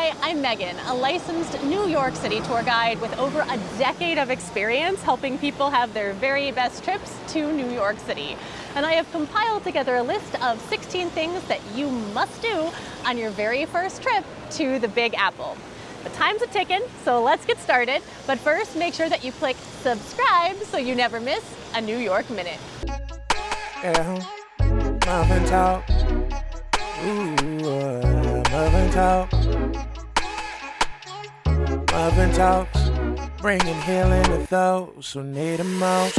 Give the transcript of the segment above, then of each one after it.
Hi, I'm Megan, a licensed New York City tour guide with over a decade of experience helping people have their very best trips to New York City. And I have compiled together a list of 16 things that you must do on your very first trip to the Big Apple. The time's a ticking, so let's get started. But first, make sure that you click subscribe so you never miss a New York Minute. Muffin talk. Muffin talk. Muffin talks. Bringing healing to those who need them most.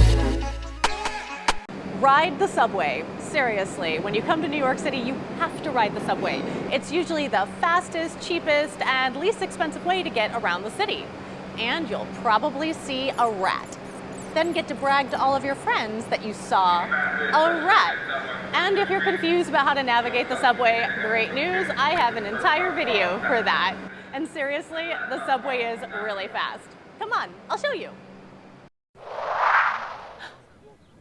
Ride the subway. Seriously, when you come to New York City, you have to ride the subway. It's usually the fastest, cheapest, and least expensive way to get around the city. And you'll probably see a rat. Then get to brag to all of your friends that you saw a rat. And if you're confused about how to navigate the subway, great news, I have an entire video for that. And seriously, the subway is really fast. Come on, I'll show you.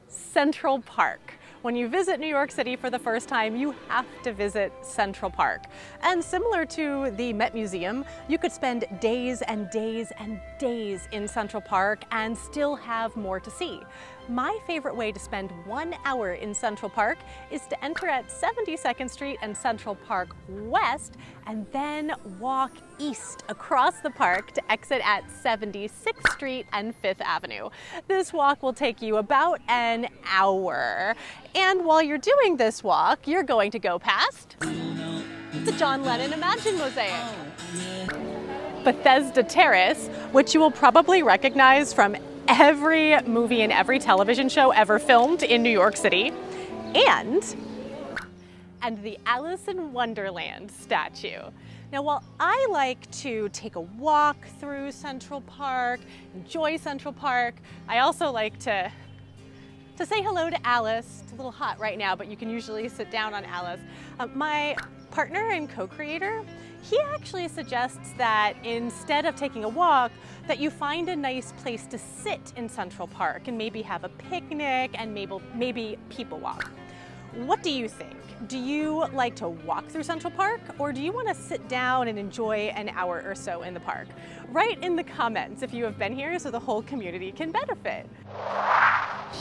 Central Park. When you visit New York City for the first time, you have to visit Central Park. And similar to the Met Museum, you could spend days and days and days in Central Park and still have more to see. My favorite way to spend 1 hour in Central Park is to enter at 72nd Street and Central Park West and then walk east across the park to exit at 76th Street and 5th Avenue. This walk will take you about an hour. And while you're doing this walk, you're going to go past the John Lennon Imagine Mosaic, Bethesda Terrace, which you will probably recognize from every movie and every television show ever filmed in New York City, and the Alice in Wonderland statue. Now, while I like to take a walk through Central Park, enjoy Central Park, I also like to say hello to Alice. It's a little hot right now, but you can usually sit down on Alice. My partner and co-creator, he actually suggests that instead of taking a walk, that you find a nice place to sit in Central Park and maybe have a picnic and maybe people walk. What do you think? Do you like to walk through Central Park, or do you want to sit down and enjoy an hour or so in the park? Write in the comments if you have been here so the whole community can benefit.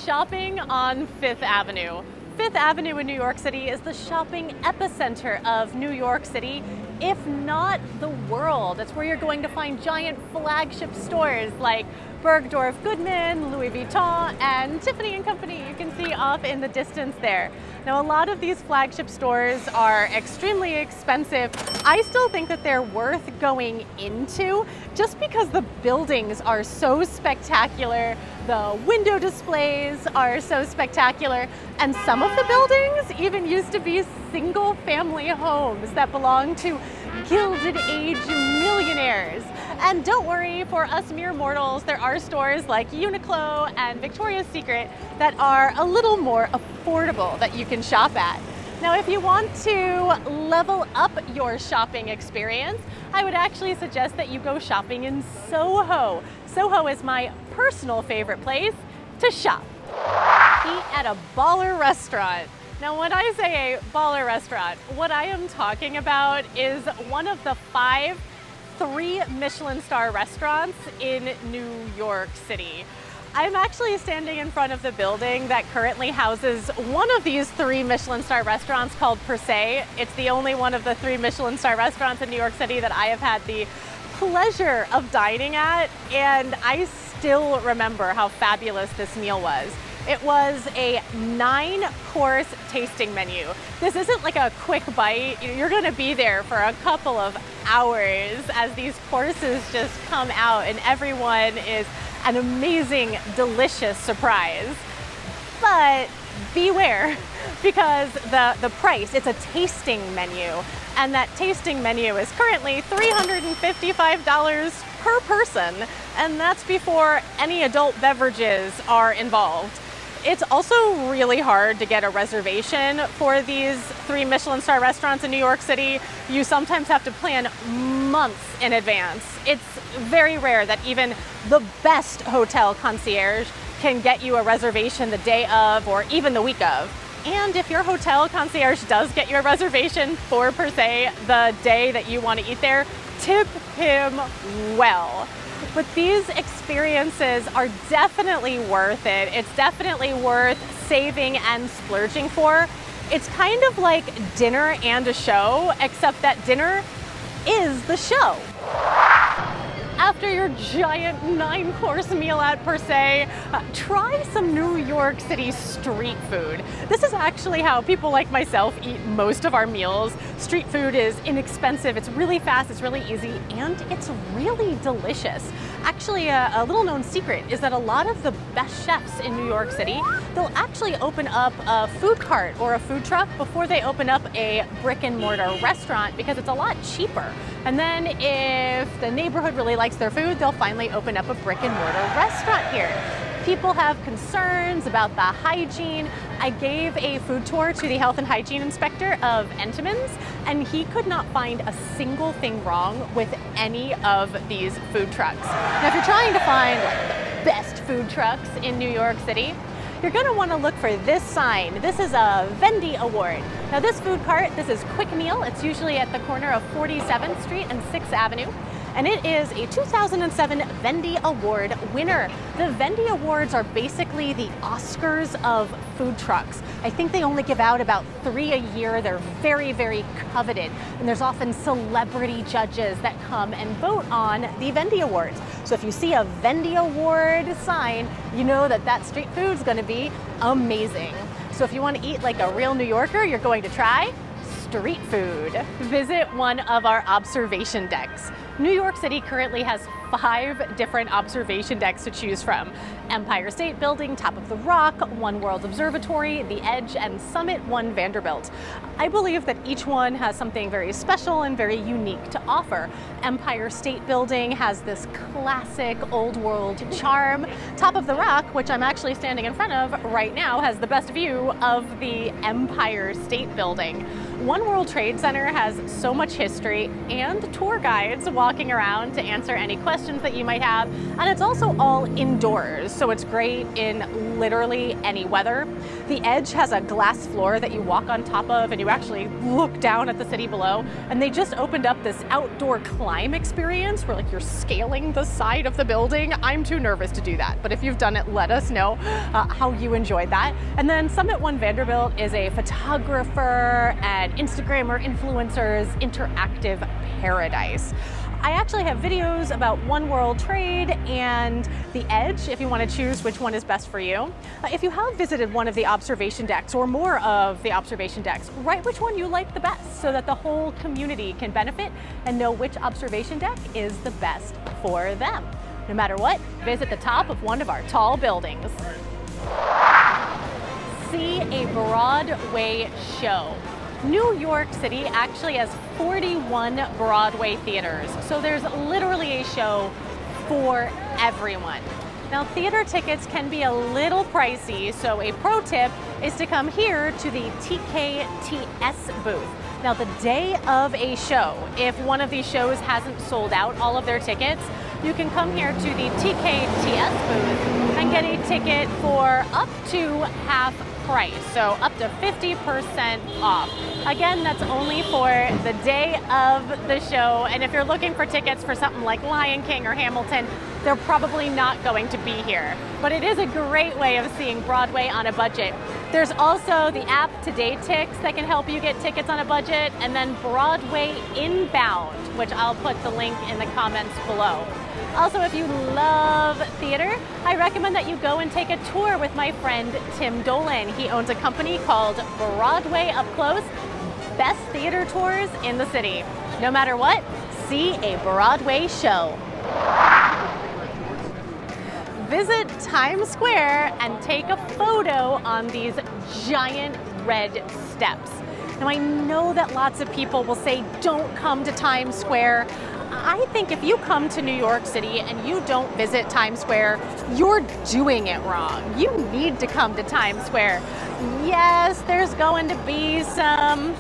Shopping on 5th Avenue. 5th Avenue in New York City is the shopping epicenter of New York City, if not the world. It's where you're going to find giant flagship stores like Bergdorf Goodman, Louis Vuitton, and Tiffany & Company. You can see off in the distance there. Now, a lot of these flagship stores are extremely expensive. I still think that they're worth going into just because the buildings are so spectacular, the window displays are so spectacular, and some of the buildings even used to be single-family homes that belonged to Gilded Age millionaires. And don't worry, for us mere mortals, there are stores like Uniqlo and Victoria's Secret that are a little more affordable that you can shop at. Now, if you want to level up your shopping experience, I would actually suggest that you go shopping in SoHo. SoHo is my personal favorite place to shop. Eat at a baller restaurant. Now, when I say a baller restaurant, what I am talking about is one of the 3 Michelin star restaurants in New York City. I'm actually standing in front of the building that currently houses one of these 3 Michelin star restaurants called Per Se. It's the only one of the 3 Michelin star restaurants in New York City that I have had the pleasure of dining at, and I still remember how fabulous this meal was. It was a 9-course tasting menu. This isn't like a quick bite. You're gonna be there for a couple of hours as these courses just come out, and everyone is an amazing, delicious surprise. But beware, because the price, it's a tasting menu, and that tasting menu is currently $355 per person, and that's before any adult beverages are involved. It's also really hard to get a reservation for these 3 Michelin star restaurants in New York City. You sometimes have to plan months in advance. It's very rare that even the best hotel concierge can get you a reservation the day of or even the week of. And if your hotel concierge does get you a reservation for, per se, the day that you want to eat there, tip him well. But these experiences are definitely worth it. It's definitely worth saving and splurging for. It's kind of like dinner and a show, except that dinner is the show. After your giant 9-course meal at Per Se, try some New York City street food. This is actually how people like myself eat most of our meals. Street food is inexpensive, it's really fast, it's really easy, and it's really delicious. Actually, a little known secret is that a lot of the best chefs in New York City, they'll actually open up a food cart or a food truck before they open up a brick and mortar restaurant because it's a lot cheaper. And then if the neighborhood really likes their food, they'll finally open up a brick and mortar restaurant here. People have concerns about the hygiene. I gave a food tour to the health and hygiene inspector of Entenmann's, and he could not find a single thing wrong with any of these food trucks. Now, if you're trying to find the best food trucks in New York City, you're going to want to look for this sign. This is a Vendy Award. Now, this food cart, this is Quick Meal. It's usually at the corner of 47th Street and 6th Avenue. And it is a 2007 Vendy Award winner. The Vendy Awards are basically the Oscars of food trucks. I think they only give out about 3 a year. They're very, very coveted. And there's often celebrity judges that come and vote on the Vendy Awards. So if you see a Vendy Award sign, you know that that street food's gonna be amazing. So if you want to eat like a real New Yorker, you're going to try street food. Visit one of our observation decks. New York City currently has 5 different observation decks to choose from. Empire State Building, Top of the Rock, One World Observatory, The Edge, and Summit One Vanderbilt. I believe that each one has something very special and very unique to offer. Empire State Building has this classic old world charm. Top of the Rock, which I'm actually standing in front of right now, has the best view of the Empire State Building. One World Trade Center has so much history and tour guides walking around to answer any questions that you might have, and it's also all indoors, so it's great in literally any weather. The Edge has a glass floor that you walk on top of and you actually look down at the city below, and they just opened up this outdoor climb experience where like you're scaling the side of the building. I'm too nervous to do that, but if you've done it, let us know how you enjoyed that. And then Summit One Vanderbilt is a photographer and Instagrammer influencers interactive paradise. I actually have videos about One World Trade and The Edge if you want to choose which one is best for you. If you have visited one of the observation decks or more of the observation decks, write which one you like the best so that the whole community can benefit and know which observation deck is the best for them. No matter what, visit the top of one of our tall buildings. See a Broadway show. New York City actually has 41 Broadway theaters, so there's literally a show for everyone. Now, theater tickets can be a little pricey, so a pro tip is to come here to the TKTS booth. Now, the day of a show, if one of these shows hasn't sold out all of their tickets, you can come here to the TKTS booth and get a ticket for up to half price, so up to 50% off. Again, that's only for the day of the show, and if you're looking for tickets for something like Lion King or Hamilton, they're probably not going to be here. But it is a great way of seeing Broadway on a budget. There's also the app Today Tix that can help you get tickets on a budget, and then Broadway Inbound, which I'll put the link in the comments below. Also, if you love theater, I recommend that you go and take a tour with my friend Tim Dolan. He owns a company called Broadway Up Close, best theater tours in the city. No matter what, see a Broadway show. Visit Times Square and take a photo on these giant red steps. Now, I know that lots of people will say, don't come to Times Square. I think if you come to New York City and you don't visit Times Square, you're doing it wrong. You need to come to Times Square. Yes, there's going to be some,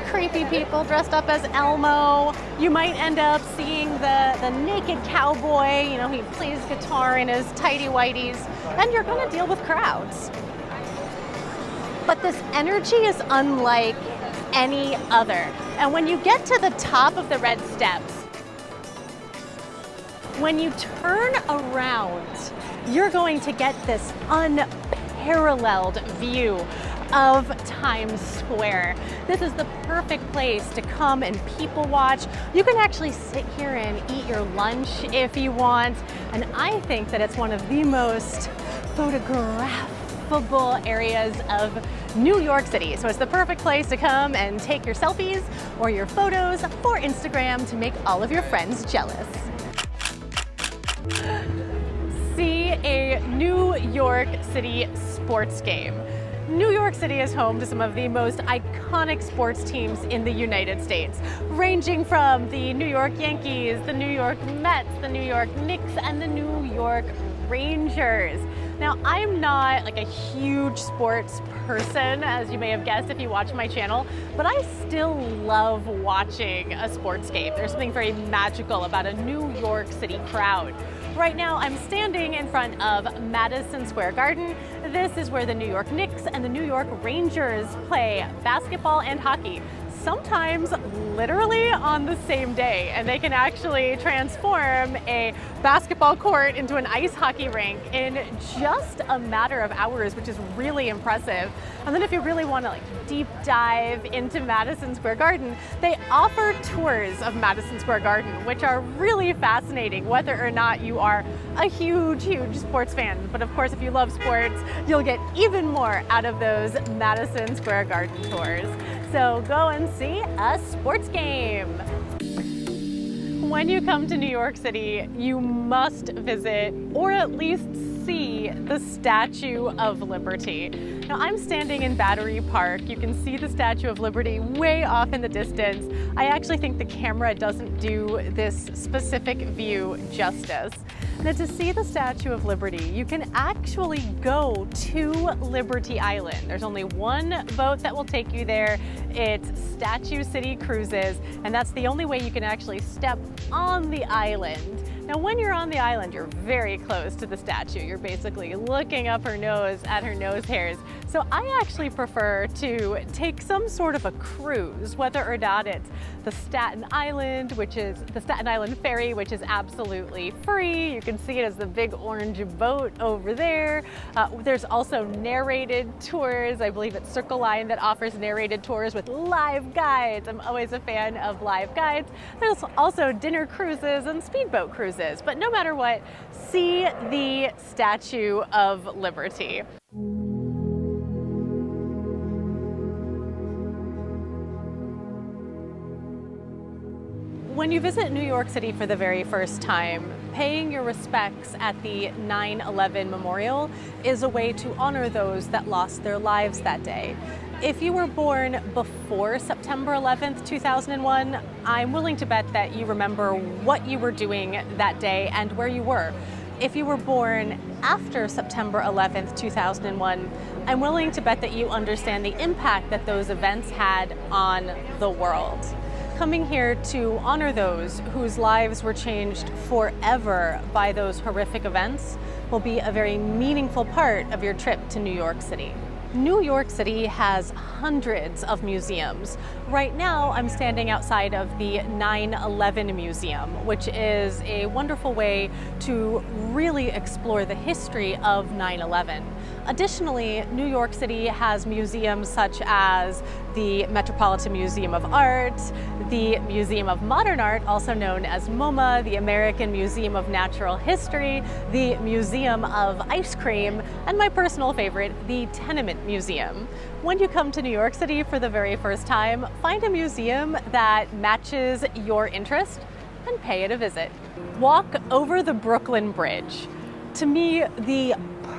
creepy people dressed up as Elmo. You might end up seeing the naked cowboy, he plays guitar in his tighty whities, and you're gonna deal with crowds. But this energy is unlike any other. And when you get to the top of the red steps, when you turn around, you're going to get this unparalleled view of Times Square. This is the perfect place to come and people watch. You can actually sit here and eat your lunch if you want. And I think that it's one of the most photographable areas of New York City. So it's the perfect place to come and take your selfies or your photos for Instagram to make all of your friends jealous. See a New York City sports game. New York City is home to some of the most iconic sports teams in the United States, ranging from the New York Yankees, the New York Mets, the New York Knicks, and the New York Rangers. Now, I'm not like a huge sports person, as you may have guessed if you watch my channel, but I still love watching a sports game. There's something very magical about a New York City crowd. Right now, I'm standing in front of Madison Square Garden. This is where the New York Knicks and the New York Rangers play basketball and hockey, sometimes literally on the same day. And they can actually transform a basketball court into an ice hockey rink in just a matter of hours, which is really impressive. And then if you really want to deep dive into Madison Square Garden, they offer tours of Madison Square Garden, which are really fascinating, whether or not you are a huge sports fan. But of course, if you love sports, you'll get even more out of those Madison Square Garden tours. So go and see a sports game. When you come to New York City, you must visit or at least see the Statue of Liberty. Now, I'm standing in Battery Park. You can see the Statue of Liberty way off in the distance. I actually think the camera doesn't do this specific view justice. Now, to see the Statue of Liberty, you can actually go to Liberty Island. There's only one boat that will take you there. It's Statue City Cruises, and that's the only way you can actually step on the island. Now, when you're on the island, you're very close to the statue. You're basically looking up her nose at her nose hairs. So I actually prefer to take some sort of a cruise, whether or not it's the Staten Island, which is the Staten Island Ferry, which is absolutely free. You can see it as the big orange boat over there. There's also narrated tours. I believe it's Circle Line that offers narrated tours with live guides. I'm always a fan of live guides. There's also dinner cruises and speedboat cruises. But no matter what, see the Statue of Liberty. When you visit New York City for the very first time, paying your respects at the 9/11 Memorial is a way to honor those that lost their lives that day. If you were born before September 11th, 2001, I'm willing to bet that you remember what you were doing that day and where you were. If you were born after September 11th, 2001, I'm willing to bet that you understand the impact that those events had on the world. Coming here to honor those whose lives were changed forever by those horrific events will be a very meaningful part of your trip to New York City. New York City has hundreds of museums. Right now, I'm standing outside of the 9/11 Museum, which is a wonderful way to really explore the history of 9/11. Additionally, New York City has museums such as the Metropolitan Museum of Art, the Museum of Modern Art, also known as MoMA, the American Museum of Natural History, the Museum of Ice Cream, and my personal favorite, the Tenement Museum. When you come to New York City for the very first time, find a museum that matches your interest and pay it a visit. Walk over the Brooklyn Bridge. To me, the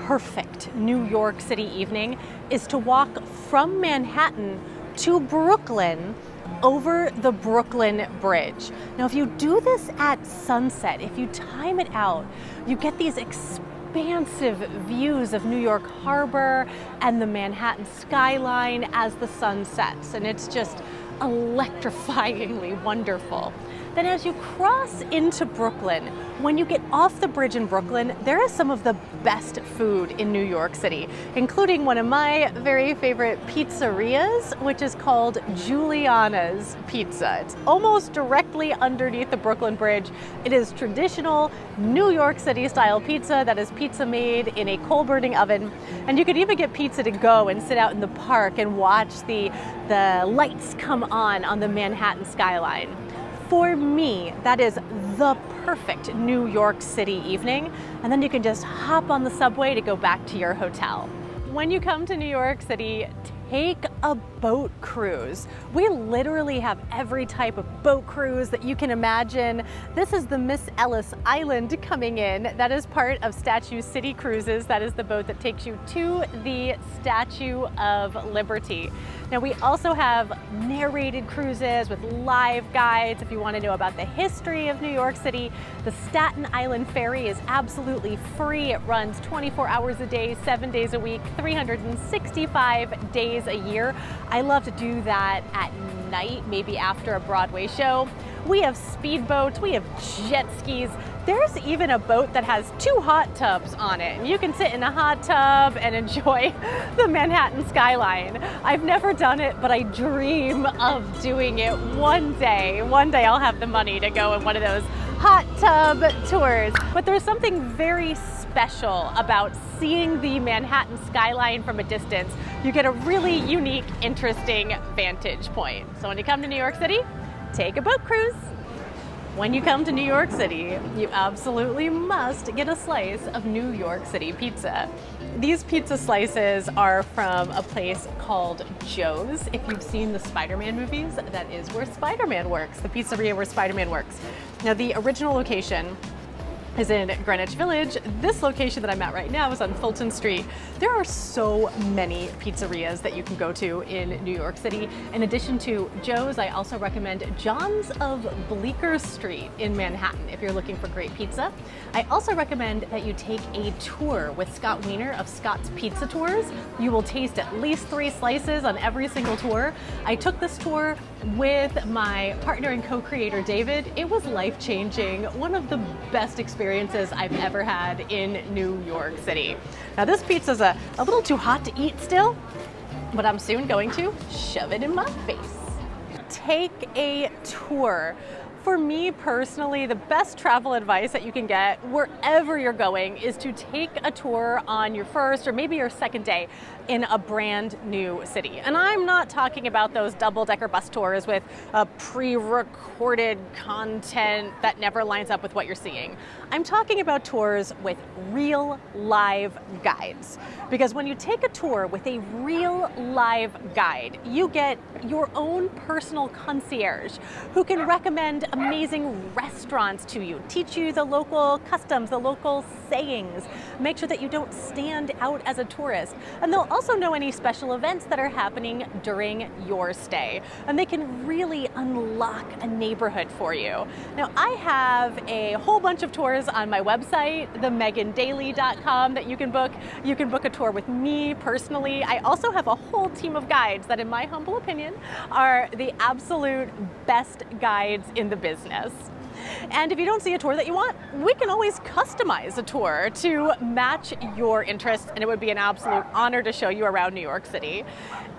perfect New York City evening is to walk from Manhattan to Brooklyn over the Brooklyn Bridge. Now, if you do this at sunset, if you time it out, you get these expansive views of New York Harbor and the Manhattan skyline as the sun sets, and it's just electrifyingly wonderful. Then as you cross into Brooklyn, when you get off the bridge in Brooklyn, there is some of the best food in New York City, including one of my very favorite pizzerias, which is called Giuliana's Pizza. It's almost directly underneath the Brooklyn Bridge. It is traditional New York City style pizza that is pizza made in a coal burning oven. And you could even get pizza to go and sit out in the park and watch the lights come on the Manhattan skyline. For me, that is the perfect New York City evening, and then you can just hop on the subway to go back to your hotel. When you come to New York City, take a boat cruise. We literally have every type of boat cruise that you can imagine. This is the Miss Ellis Island coming in. That is part of Statue City Cruises. That is the boat that takes you to the Statue of Liberty. Now we also have narrated cruises with live guides if you want to know about the history of New York City. The Staten Island Ferry is absolutely free. It runs 24 hours a day, 7 days a week, 365 days a year. I love to do that at night, maybe after a Broadway show. We have speedboats, we have jet skis. There's even a boat that has 2 hot tubs on it. And you can sit in a hot tub and enjoy the Manhattan skyline. I've never done it, but I dream of doing it one day. One day I'll have the money to go on one of those hot tub tours. But there's something very special about seeing the Manhattan skyline from a distance. You get a really unique, interesting vantage point. So when you come to New York City, take a boat cruise. When you come to New York City, you absolutely must get a slice of New York City pizza. These pizza slices are from a place called Joe's. If you've seen the Spider-Man movies, that is where Spider-Man works, the pizzeria where Spider-Man works. Now, the original location is in Greenwich Village. This location that I'm at right now is on Fulton Street. There are so many pizzerias that you can go to in New York City. In addition to Joe's, I also recommend John's of Bleecker Street in Manhattan if you're looking for great pizza. I also recommend that you take a tour with Scott Wiener of Scott's Pizza Tours. You will taste at least 3 slices on every single tour. I took this tour with my partner and co-creator David. It was life-changing, one of the best experiences I've ever had in New York City. Now this pizza's a little too hot to eat still, but I'm soon going to shove it in my face. Take a tour. For me personally, the best travel advice that you can get wherever you're going is to take a tour on your first or maybe your second day in a brand new city. And I'm not talking about those double-decker bus tours with pre-recorded content that never lines up with what you're seeing. I'm talking about tours with real live guides. Because when you take a tour with a real live guide, you get your own personal concierge who can recommend amazing restaurants to you, teach you the local customs, the local sayings, make sure that you don't stand out as a tourist. And they'll also know any special events that are happening during your stay. And they can really unlock a neighborhood for you. Now, I have a whole bunch of tours on my website, themegandaly.com, that you can book. You can book a tour with me personally. I also have a whole team of guides that, in my humble opinion, are the absolute best guides in the business. And if you don't see a tour that you want, we can always customize a tour to match your interests, and it would be an absolute honor to show you around New York City.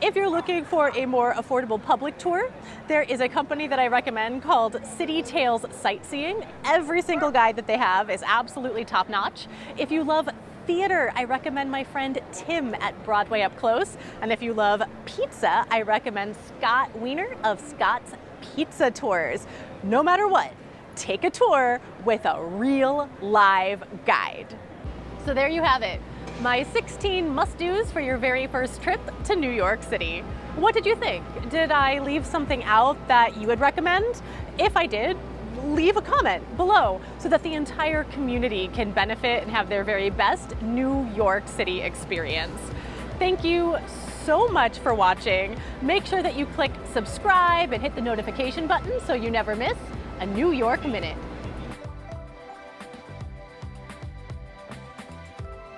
If you're looking for a more affordable public tour, there is a company that I recommend called City Tales Sightseeing. Every single guide that they have is absolutely top-notch. If you love theater, I recommend my friend Tim at Broadway Up Close. And if you love pizza, I recommend Scott Wiener of Scott's Pizza Tours. No matter what, take a tour with a real live guide. So there you have it, my 16 must-dos for your very first trip to New York City. What did you think? Did I leave something out that you would recommend? If I did, leave a comment below so that the entire community can benefit and have their very best New York City experience. Thank you so much for watching. Make sure that you click subscribe and hit the notification button so you never miss a New York Minute.